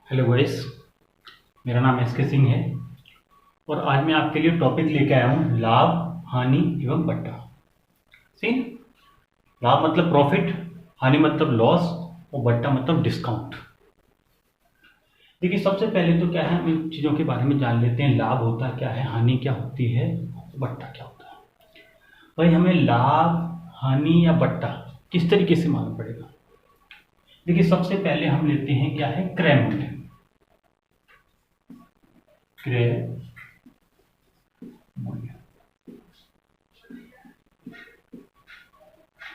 Hello guys, मेरा नाम S के सिंह है और आज मैं आपके लिए टॉपिक लेके आया हूँ लाभ, हानि एवं बट्टा। सही ना? लाभ मतलब प्रॉफिट, हानि मतलब लॉस और बट्टा मतलब डिस्काउंट। देखिए, सबसे पहले तो क्या है, हम इन चीज़ों के बारे में जान लेते हैं। लाभ होता क्या है, हानि क्या होती है, बट्टा क्या होता है। भाई, हमें लाभ, हानि या बट्टा किस तरीके से मालूम पड़ेगा? देखिए, सबसे पहले हम लेते हैं क्या है, क्रय मूल्य। क्रय मूल्य,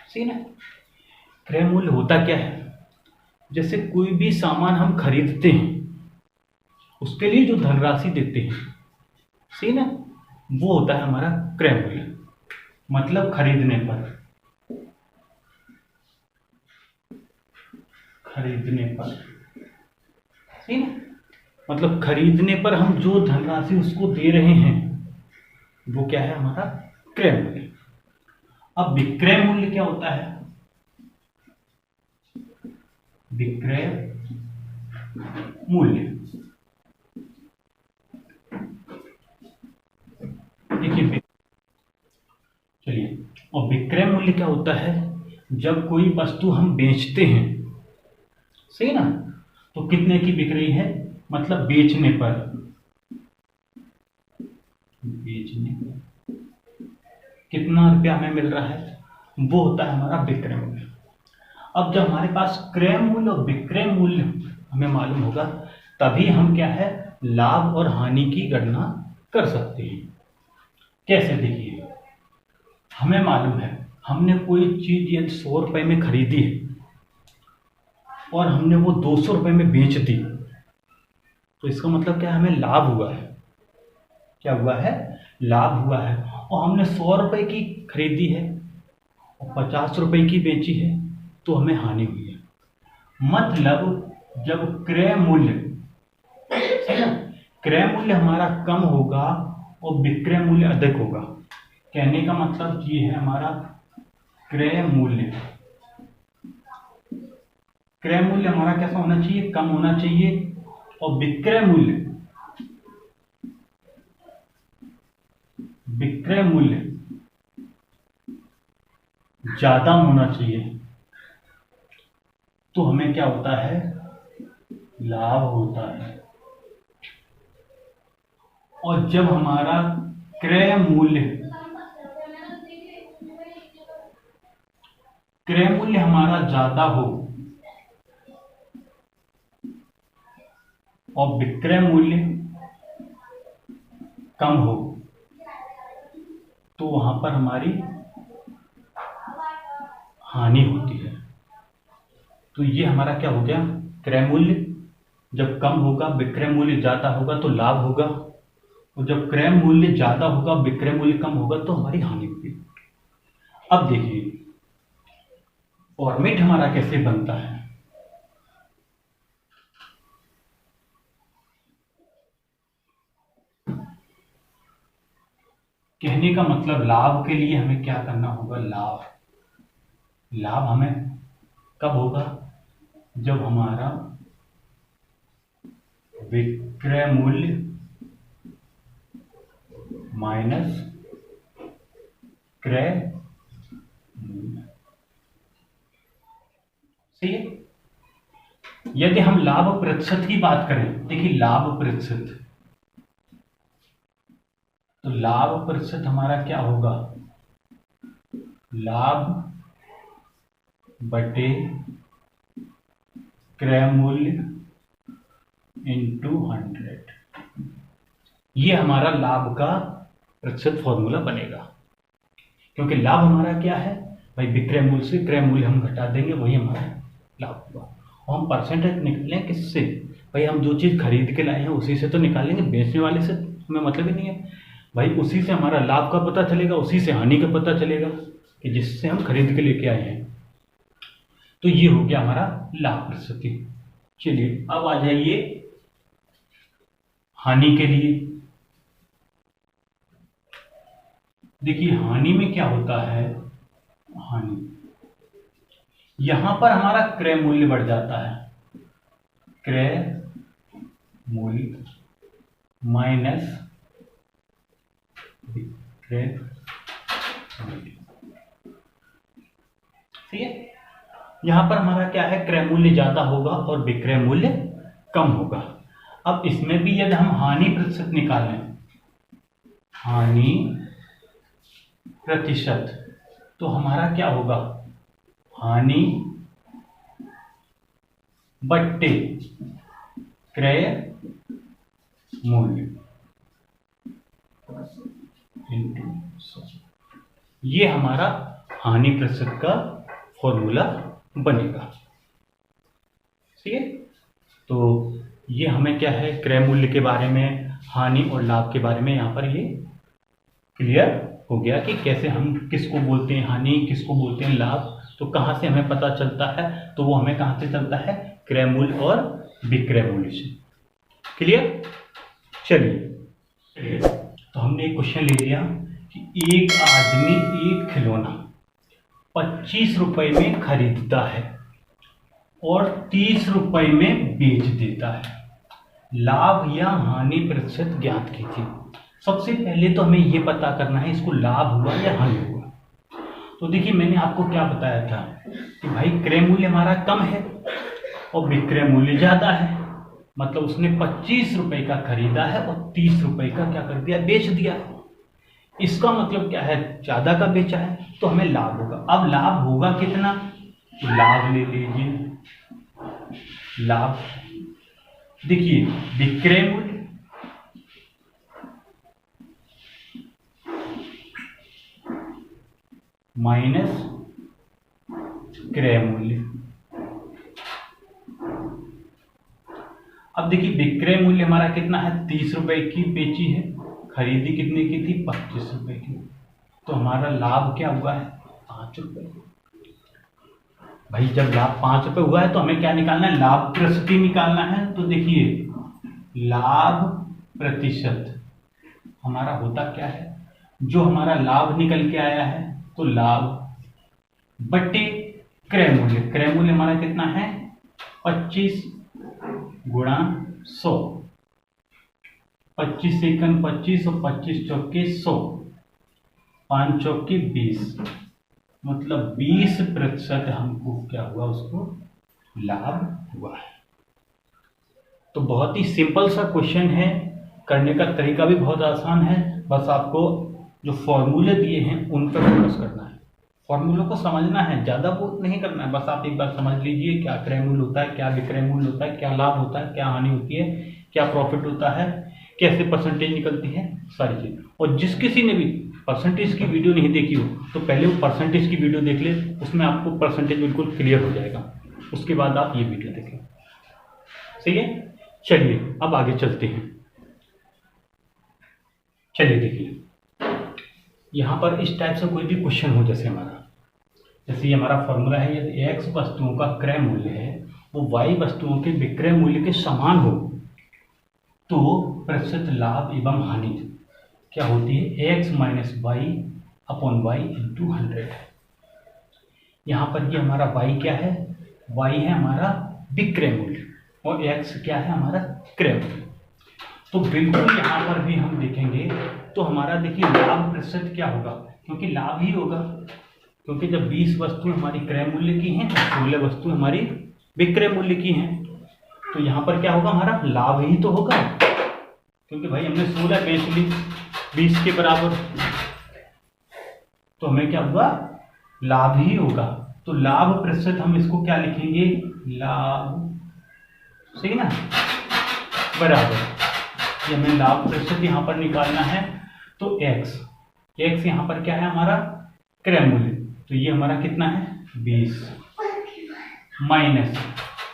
सही ना? क्रय मूल्य होता क्या है? जैसे कोई भी सामान हम खरीदते हैं, उसके लिए जो धनराशि देते हैं, सही ना, वो होता है हमारा क्रय मूल्य। मतलब खरीदने पर, सही ना, मतलब खरीदने पर हम जो धनराशि उसको दे रहे हैं, वो क्या है, हमारा क्रय मूल्य। अब विक्रय मूल्य क्या होता है? विक्रय मूल्य, देखिए, चलिए, और विक्रय मूल्य क्या होता है? जब कोई वस्तु हम बेचते हैं, सही ना, तो कितने की बिक रही है, मतलब बेचने पर, कितना रुपया हमें मिल रहा है, वो होता है हमारा विक्रय मूल्य। अब जब हमारे पास क्रय मूल्य और विक्रय मूल्य हमें मालूम होगा, तभी हम क्या है, लाभ और हानि की गणना कर सकते हैं। कैसे? देखिए, हमें मालूम है, हमने कोई चीज यदि 100 रुपए में खरीदी है और हमने वो 200 रुपए में बेच दी, तो इसका मतलब क्या है, हमें लाभ हुआ है। क्या हुआ है? लाभ हुआ है। और हमने 100 रुपए की खरीदी है और 50 रुपए की बेची है, तो हमें हानि हुई है। मतलब जब क्रय मूल्य, है ना, क्रय मूल्य हमारा कम होगा और विक्रय मूल्य अधिक होगा। कहने का मतलब ये है, हमारा क्रय मूल्य, क्रय मूल्य हमारा कैसा होना चाहिए, कम होना चाहिए, और विक्रय मूल्य, विक्रय मूल्य ज्यादा होना चाहिए। तो हमें क्या होता है, लाभ होता है। और जब हमारा क्रय मूल्य, क्रय मूल्य हमारा ज्यादा हो और विक्रय मूल्य कम हो, तो वहां पर हमारी हानि होती है। तो ये हमारा क्या हो गया, क्रय मूल्य जब कम होगा, विक्रय मूल्य ज्यादा होगा तो लाभ होगा, और जब क्रय मूल्य ज्यादा होगा, विक्रय मूल्य कम होगा, तो हमारी हानि होगी। अब देखिए, फॉर्मेट हमारा कैसे बनता है। कहने का मतलब, लाभ के लिए हमें क्या करना होगा, लाभ, लाभ हमें कब होगा, जब हमारा विक्रय मूल्य माइनस क्रय मूल्य, सही है। यदि हम लाभ प्रतिशत की बात करें, देखिए लाभ प्रतिशत, तो लाभ प्रतिशत हमारा क्या होगा, लाभ बटे क्रय मूल्य इंटू 100, ये हमारा लाभ का प्रतिशत फॉर्मूला बनेगा। क्योंकि लाभ हमारा क्या है भाई, विक्रय मूल्य से क्रय मूल्य हम घटा देंगे, वही हमारा लाभ हुआ। और हम परसेंटेज निकालें किससे भाई, हम जो चीज खरीद के लाए हैं उसी से तो निकालेंगे, बेचने वाले से हमें मतलब ही नहीं है भाई। उसी से हमारा लाभ का पता चलेगा, उसी से हानि का पता चलेगा कि जिससे हम खरीद के लेके आए हैं। तो ये हो गया हमारा लाभ प्रतिशत। चलिए, अब आ जाइए हानि के लिए। देखिए, हानि में क्या होता है, हानि, यहां पर हमारा क्रय मूल्य बढ़ जाता है, क्रय मूल्य माइनस विक्रय मूल्य। ठीक है, यहां पर हमारा क्या है, क्रय मूल्य ज्यादा होगा और विक्रय मूल्य कम होगा। अब इसमें भी यदि हम हानि प्रतिशत निकालें, हानि प्रतिशत, तो हमारा क्या होगा, हानि बट्टे क्रय मूल्य इंटू 100। ये हमारा हानि प्रतिशत का फॉर्मूला बनेगा। ठीक है, तो ये हमें क्या है, क्रय मूल्य के बारे में, हानि और लाभ के बारे में यहाँ पर ये क्लियर हो गया कि कैसे हम किसको बोलते हैं हानि, किसको बोलते हैं लाभ। तो कहाँ से हमें पता चलता है, तो वो हमें कहाँ से चलता है, क्रय मूल्य और विक्रय मूल्य से। क्लियर। चलिए, तो हमने एक क्वेश्चन ले लिया कि एक आदमी एक खिलौना 25 रुपए में खरीदता है और 30 रुपए में बेच देता है, लाभ या हानि प्रतिशत ज्ञात कीजिए। सबसे पहले तो हमें यह पता करना है इसको लाभ हुआ या हानि हुआ। तो देखिए, मैंने आपको क्या बताया था कि भाई क्रय मूल्य हमारा कम है और विक्रय मूल्य ज्यादा है, मतलब उसने 25 रुपए का खरीदा है और 30 रुपए का क्या कर दिया, बेच दिया। इसका मतलब क्या है, ज्यादा का बेचा है, तो हमें लाभ होगा। अब लाभ होगा कितना, तो लाभ ले लीजिए, लाभ देखिए, विक्रय मूल्य माइनस क्रय मूल्य। अब देखिए, विक्रय मूल्य हमारा कितना है, 30 रुपए की बेची है, खरीदी कितने की थी, 25 रुपए की, तो हमारा लाभ क्या हुआ है, 5 रुपए। भाई जब लाभ 5 रुपए हुआ है तो हमें क्या निकालना है, लाभ प्रतिशत निकालना है। तो देखिए, लाभ प्रतिशत हमारा होता क्या है, जो हमारा लाभ निकल के आया है, तो लाभ बट्टे क्रय मूल्य। क्रय मूल्य हमारा कितना है, 25 गुणा 100, 25 सेकंड 25 और 25 चौके 100, 5 चौके 20, मतलब 20% हमको क्या हुआ, उसको लाभ हुआ है। तो बहुत ही सिंपल सा क्वेश्चन है, करने का तरीका भी बहुत आसान है। बस आपको जो फॉर्मूले दिए हैं उन पर फोकस करना है, फॉर्मूलों को समझना है, ज़्यादा वो नहीं करना है। बस आप एक बार समझ लीजिए क्या क्रय मूल्य होता है, क्या विक्रय मूल्य होता है, क्या लाभ होता है, क्या हानि होती है, क्या प्रॉफिट होता है, कैसे परसेंटेज निकलती है, सारी चीज़। और जिस किसी ने भी परसेंटेज की वीडियो नहीं देखी हो तो पहले वो परसेंटेज की वीडियो देख ले, उसमें आपको परसेंटेज बिल्कुल क्लियर हो जाएगा, उसके बाद आप ये वीडियो देखें। सही है, चलिए अब आगे चलते हैं। चलिए देखिए, यहाँ पर इस टाइप से कोई भी क्वेश्चन हो, जैसे ये हमारा फॉर्मूला है, यदि x वस्तुओं का क्रय मूल्य है वो y वस्तुओं के विक्रय मूल्य के समान हो तो प्रतिशत लाभ एवं हानि क्या होती है, x minus Y upon Y into 100। यहाँ पर ये हमारा y क्या है, y है हमारा विक्रय मूल्य और x क्या है, हमारा क्रय मूल्य। तो बिल्कुल यहाँ पर भी हम देखेंगे तो हमारा देखिए लाभ प्रतिशत क्या होगा, क्योंकि लाभ ही होगा, क्योंकि जब 20 वस्तुएं हमारी क्रय मूल्य की हैं और 16 वस्तुएं हमारी विक्रय मूल्य की हैं, तो यहाँ पर क्या होगा, हमारा लाभ ही तो होगा, क्योंकि भाई हमने 16 बेच ली 20 के बराबर, तो हमें क्या हुआ, लाभ ही होगा। तो लाभ प्रतिशत हम इसको क्या लिखेंगे, लाभ, सही ना, बराबर, ये हमें लाभ प्रतिशत यहाँ पर निकालना है। तो x यहाँ पर क्या है, हमारा क्रय मूल्य, तो ये हमारा कितना है, 20, माइनस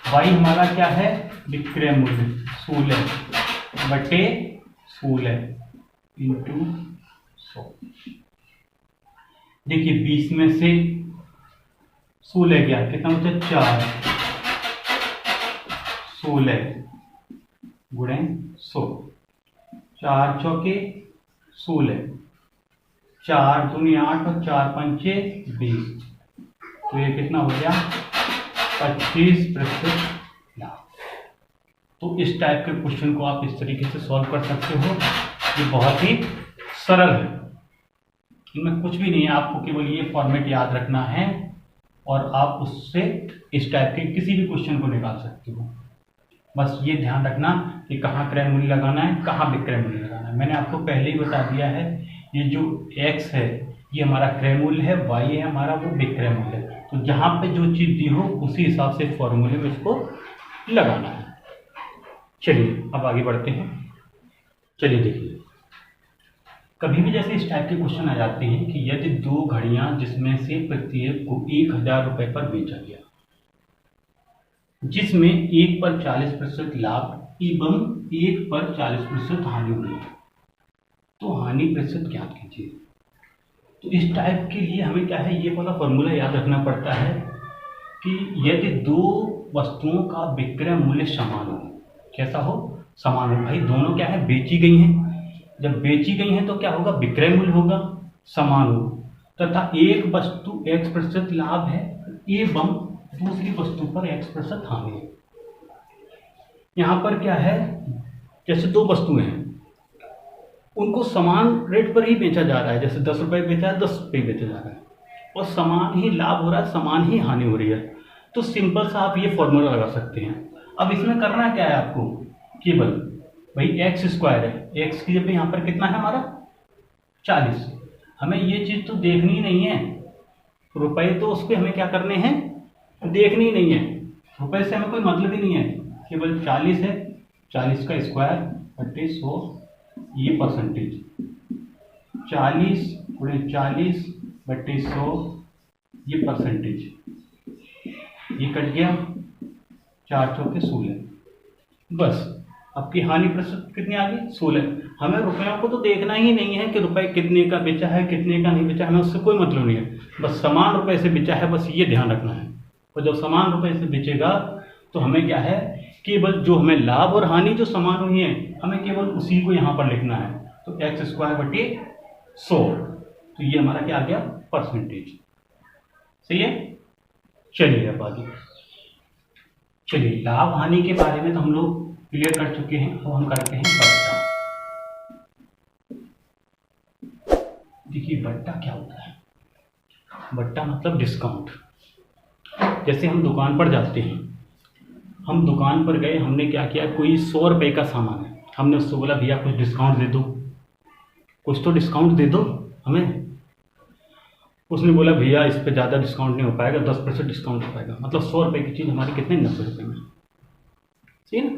y हमारा क्या है, विक्रय मूल्य 16 बटे 16 इंटू 100। देखिए 20 में से 16 गया, कितना बचा, 4, 16 गुणे 100, 4 चौके 16, 4 दूनी 8 और 4 पंचे 20, तो ये कितना हो गया, 25% लाभ। तो इस टाइप के क्वेश्चन को आप इस तरीके से सॉल्व कर सकते हो। ये बहुत ही सरल है, इनमें कुछ भी नहीं है, आपको केवल ये फॉर्मेट याद रखना है और आप उससे इस टाइप के किसी भी क्वेश्चन को निकाल सकते हो। बस ये ध्यान रखना कि कहाँ क्रय मूल्य लगाना है, कहाँ विक्रय मूल्य लगाना है। मैंने आपको पहले ही बता दिया है, ये जो x है ये हमारा क्रय मूल्य है, y है हमारा वो विक्रय मूल्य है। तो जहाँ पे जो चीज़ दी हो उसी हिसाब से फॉर्मूले में इसको लगाना है। चलिए अब आगे बढ़ते हैं। चलिए देखिए, कभी भी जैसे इस टाइप के क्वेश्चन आ जाते हैं कि यदि 2 घड़ियां जिसमें से प्रत्येक को 1000 रुपये पर बेचा गया, जिसमें एक पर 40% लाभ एवं एक पर 40% हानि हुई, तो हानि प्रतिशत ज्ञात कीजिए। तो इस टाइप के लिए हमें क्या है, ये वाला फॉर्मूला याद रखना पड़ता है कि यदि 2 वस्तुओं का विक्रय मूल्य समान हो, कैसा हो, समान हो। भाई दोनों क्या है, बेची गई हैं, जब बेची गई हैं तो क्या होगा, विक्रय मूल्य होगा, समान हो, तथा एक वस्तु x% लाभ है एवं दूसरी वस्तु पर x% हानि है। यहाँ पर क्या है, जैसे 2 वस्तुएं हैं उनको समान रेट पर ही बेचा जा रहा है, जैसे 10 रुपये बेचा है 10 रुपये बेचा जा रहा है और समान ही लाभ हो रहा है, समान ही हानि हो रही है। तो सिंपल सा आप ये फॉर्मूला लगा सकते हैं। अब इसमें करना क्या है आपको, केवल भाई x स्क्वायर है, x की जब यहाँ पर कितना है हमारा 40, हमें ये चीज़ तो देखनी नहीं है, रुपए तो उस पर हमें क्या करने हैं, देखनी ही नहीं है, रुपए से हमें कोई मतलब ही नहीं है, केवल 40 है, 40 का स्क्वायर बटे 100 ये परसेंटेज, 40 गुणे 40 बटे 100 ये परसेंटेज, ये कट गया, 4 चौके 16। बस आपकी हानि प्रतिशत कितनी आ गई, 16। हमें रुपयों को तो देखना ही नहीं है कि रुपए कितने का बेचा है कितने का नहीं बेचा, हमें उससे कोई मतलब नहीं है, बस समान रुपए से बेचा है, बस ये ध्यान रखना है। और जब समान रुपए से बेचेगा तो हमें क्या है, केवल जो हमें लाभ और हानि जो समान हुई है हमें केवल उसी को यहाँ पर लिखना है। तो x स्क्वायर बटे 100, तो ये हमारा क्या आ गया, परसेंटेज। सही है। चलिए अब आगे, चलिए लाभ हानि के बारे में तो हम लोग क्लियर कर चुके हैं, अब हम करते हैं बट्टा। देखिए बट्टा क्या होता है, बट्टा मतलब डिस्काउंट। जैसे हम दुकान पर जाते हैं, हम दुकान पर गए, हमने क्या किया, कोई 100 रुपये का सामान है, हमने उससे बोला भैया कुछ डिस्काउंट दे दो, कुछ तो डिस्काउंट दे दो हमें। उसने बोला भैया इस पे ज़्यादा डिस्काउंट नहीं हो पाएगा, 10% डिस्काउंट हो पाएगा। मतलब 100 रुपये की चीज़ हमारी कितने, 90 रुपये में। सही ना।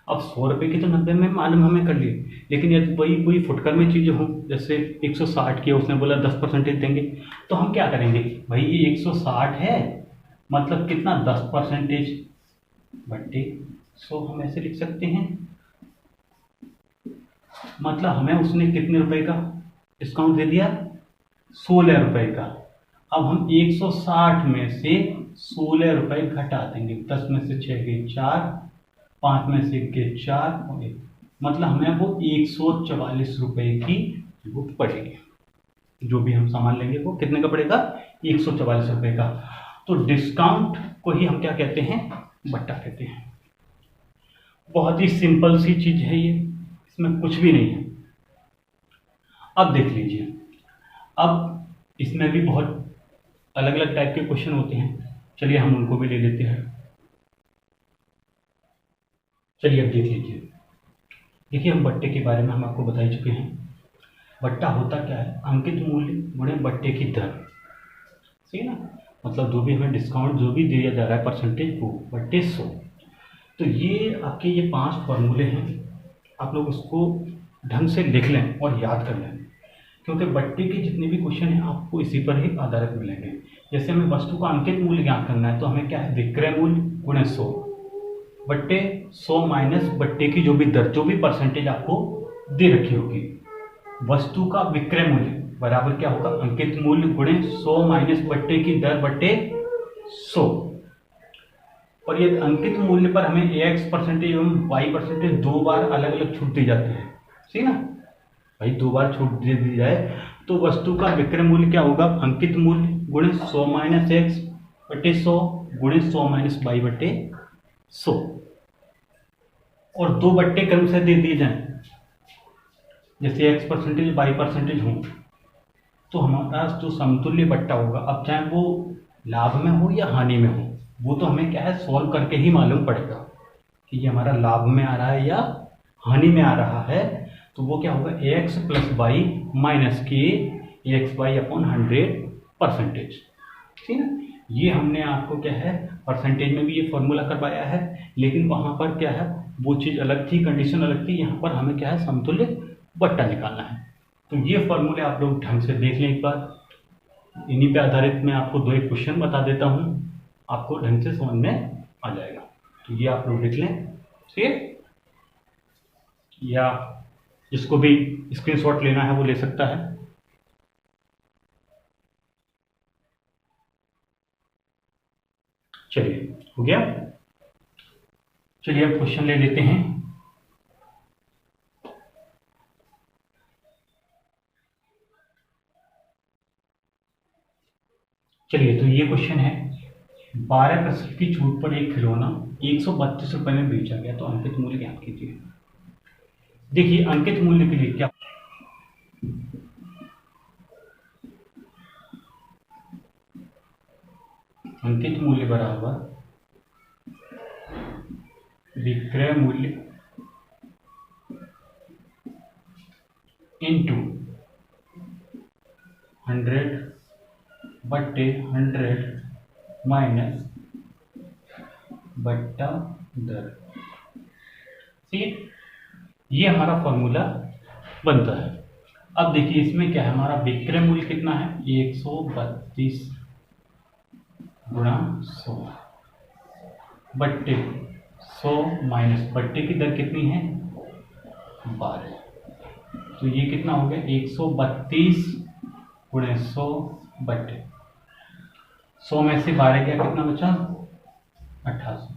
अब 100 रुपये की तो 90 में मालूम हमें कर लिए, लेकिन यदि वही कोई फुटकर में चीज़ें हों, जैसे 160 की, उसने बोला 10% देंगे, तो हम क्या करेंगे, भाई ये 160 है मतलब कितना, 10% बट्टे 100, हम ऐसे लिख सकते हैं। मतलब हमें उसने कितने रुपए का डिस्काउंट दे दिया, 16 रुपये का। अब हम 160 में से 16 रुपये घटा देंगे, 10 में से 6 गए 4, 5 में से गए 4 और 1, मतलब हमें वो 144 रुपये की वो पड़ेगी। जो भी हम सामान लेंगे वो कितने का पड़ेगा, 144 रुपये का। तो डिस्काउंट को ही हम क्या कहते हैं, बट्टा कहते हैं। बहुत ही सिंपल सी चीज है ये, इसमें कुछ भी नहीं है। अब देख लीजिए, अब इसमें भी बहुत अलग अलग टाइप के क्वेश्चन होते हैं, चलिए हम उनको भी ले लेते हैं। चलिए अब देख लीजिए, देखिए हम बट्टे के बारे में हम आपको बता ही चुके हैं। बट्टा होता क्या है, अंकित मूल्य गुणे बट्टे की दर। सही ना, मतलब जो भी हमें डिस्काउंट जो भी दिया जा रहा है परसेंटेज वो बट्टे 100। तो ये आपके ये 5 फॉर्मूले हैं, आप लोग उसको ढंग से लिख लें और याद कर लें, क्योंकि बट्टे के जितने भी क्वेश्चन हैं आपको इसी पर ही आधारित मिलेंगे। जैसे हमें वस्तु का अंकित मूल्य ज्ञात करना है, तो हमें क्या है, विक्रय मूल्य गुणे 100 बट्टे 100 माइनस बट्टे की जो भी दर, जो भी परसेंटेज आपको दे रखी होगी। वस्तु का विक्रय मूल्य बराबर क्या होगा, अंकित मूल्य गुणे 100 माइनस बट्टे की दर बट्टे 100। और ये अंकित मूल्य पर हमें x% एवं y% 2 बार अलग अलग छूट दी जाती है। सही ना भाई, 2 बार छूट दे दी जाए तो वस्तु का विक्रय मूल्य क्या होगा, अंकित मूल्य गुणे 100 माइनस x बटे 100 गुणे 100 माइनस y बटे 100। और दो बट्टे क्रम से दे दिए जाएं, जैसे x% y% हो, तो हमारा जो समतुल्य बट्टा होगा, अब चाहे वो लाभ में हो या हानि में हो, वो तो हमें क्या है सॉल्व करके ही मालूम पड़ेगा कि ये हमारा लाभ में आ रहा है या हानि में आ रहा है। तो वो क्या होगा x + y - k xy upon 100%। ठीक है, ये हमने आपको क्या है परसेंटेज में भी ये फॉर्मूला करवाया है, लेकिन वहाँ पर क्या है वो चीज़ अलग थी, कंडीशन अलग थी। यहाँ पर हमें क्या है समतुल्य बट्टा निकालना है। तो ये फॉर्मूले आप लोग ढंग से देख लें एक बार। इन्हीं पे आधारित मैं आपको 2 एक क्वेश्चन बता देता हूँ, आपको ढंग से समझ में आ जाएगा। तो ये आप लोग देख लें, ठीक है, या जिसको भी स्क्रीनशॉट लेना है वो ले सकता है। चलिए हो गया। चलिए अब क्वेश्चन ले लेते हैं। चलिए तो ये क्वेश्चन है, 12% की छूट पर एक खिलौना 132 रुपए में बेचा गया, तो अंकित मूल्य ज्ञात कीजिए। देखिए अंकित मूल्य के लिए क्या, अंकित मूल्य बराबर विक्रय मूल्य इंटू 100/100 माइनस बट्टा दर। ठीक है, ये हमारा फॉर्मूला बनता है। अब देखिए इसमें क्या है, हमारा विक्रय मूल्य कितना है 132 गुणा 100 बट्टे 100 माइनस बट्टे की दर कितनी है 12। तो ये कितना हो गया 132 गुणे 100 बट्टे 100 में से 12 गया, कितना बचा 88।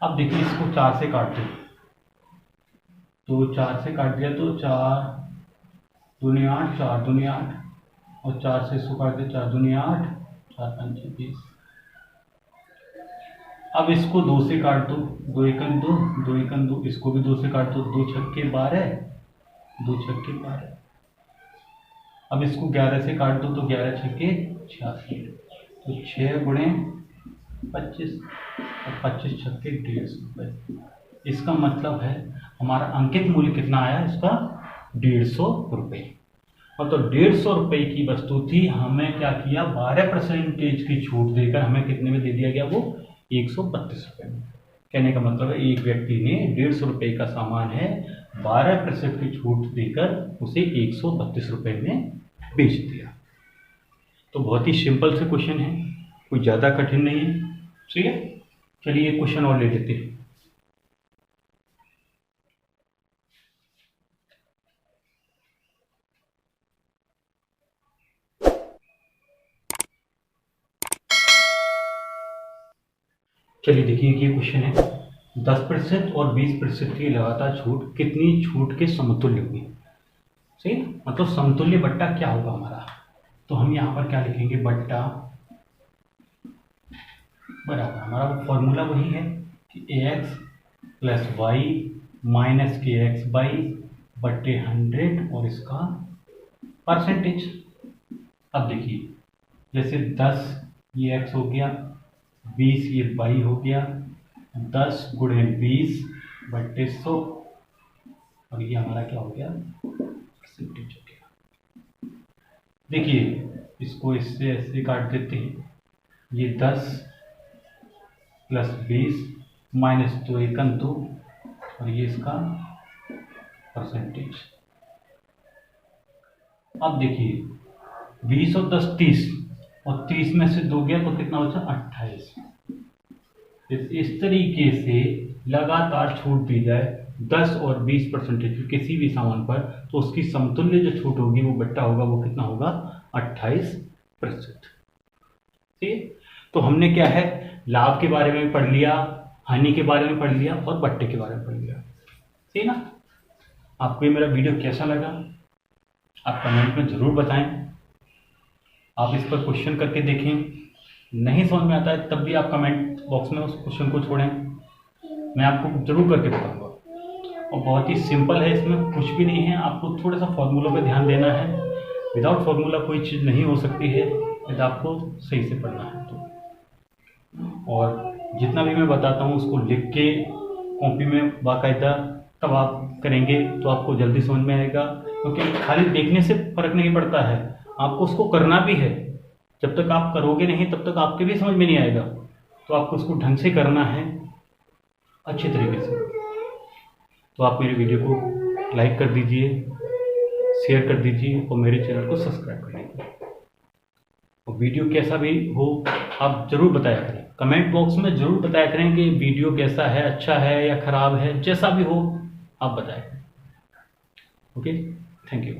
अब देखिए इसको 4 से काट दो, तो 4 से काट दिया तो 4 दूनी 8, 4 दूनी 8 और 4 से इसको काट दिया 4 दूनी 8, 4 5 20। अब इसको 2 से काट दो, 2 एकम 2, 2 एकम 2, इसको भी 2 से काट दो, 2 छक्के 12, 2 छक्के 12। अब इसको 11 से काट दो, तो 11 छक्के 66, तो 6 गुणे 25 और 25 छक्के 150 रुपये। इसका मतलब है हमारा अंकित मूल्य कितना आया इसका 150 रुपये। और तो 150 रुपये की वस्तु थी, हमें क्या किया 12% की छूट देकर हमें कितने में दे दिया गया वो 132 रुपये में। कहने का मतलब है एक व्यक्ति ने 150 रुपये का सामान है 12% की छूट देकर उसे 132 रुपये में बेच दिया। तो बहुत ही सिंपल से क्वेश्चन है, कोई ज़्यादा कठिन नहीं है। ठीक है, चलिए एक क्वेश्चन और ले लेते हैं। चलिए देखिए ये क्वेश्चन है, 10% और 20% की लगातार छूट कितनी छूट के समतुल्य हुई। सही, मतलब समतुल्य बट्टा क्या होगा हमारा, तो हम यहाँ पर क्या लिखेंगे बट्टा बराबर, हमारा वो फॉर्मूला वही है कि ax + y - kxy बट्टे 100 और इसका परसेंटेज। अब देखिए जैसे 10 ये x हो गया, 20 ये y हो गया, 10 गुणे 20 बट्टे 100 और ये हमारा क्या हो गया परसेंटेज हो गया। देखिए इसको इससे ऐसे काट देते हैं, ये 10 + 20 - 2 एकम 2 और ये इसका परसेंटेज। अब देखिए 20 और 10 30 और 30 में से 2 गया तो कितना बचा 28। इस तरीके से लगातार छूट दी जाए 10 और 20% किसी भी सामान पर, तो उसकी समतुल्य जो छूट होगी वो बट्टा होगा वो कितना होगा 28%। ठीक है, तो हमने क्या है लाभ के बारे में पढ़ लिया, हानि के बारे में पढ़ लिया और बट्टे के बारे में पढ़ लिया। ठीक ना, आपको ये मेरा वीडियो कैसा लगा आप कमेंट में ज़रूर बताएं। आप इस पर क्वेश्चन करके देखें, नहीं समझ में आता है तब भी आप कमेंट बॉक्स में उस क्वेश्चन को छोड़ें। मैं आपको जरूर करके बताऊंगा। और बहुत ही सिंपल है, इसमें कुछ भी नहीं है, आपको थोड़ा सा फॉर्मूलों पे ध्यान देना है। विदाउट फॉर्मूला कोई चीज़ नहीं हो सकती है यदि आपको सही से पढ़ना है तो। और जितना भी मैं बताता हूँ उसको लिख के कॉपी में बाकायदा तब आप करेंगे तो आपको जल्दी समझ में आएगा, क्योंकि खाली देखने से फर्क नहीं पड़ता है, आपको उसको करना भी है। जब तक आप करोगे नहीं तब तक आपके भी समझ में नहीं आएगा, तो आपको उसको ढंग से करना है, अच्छे तरीके से। तो आप मेरे वीडियो को लाइक कर दीजिए, शेयर कर दीजिए और मेरे चैनल को सब्सक्राइब कर दीजिए। और वीडियो कैसा भी हो आप ज़रूर बताया करें, कमेंट बॉक्स में ज़रूर बताया करें कि वीडियो कैसा है, अच्छा है या ख़राब है, जैसा भी हो आप बताएं। Okay, thank you.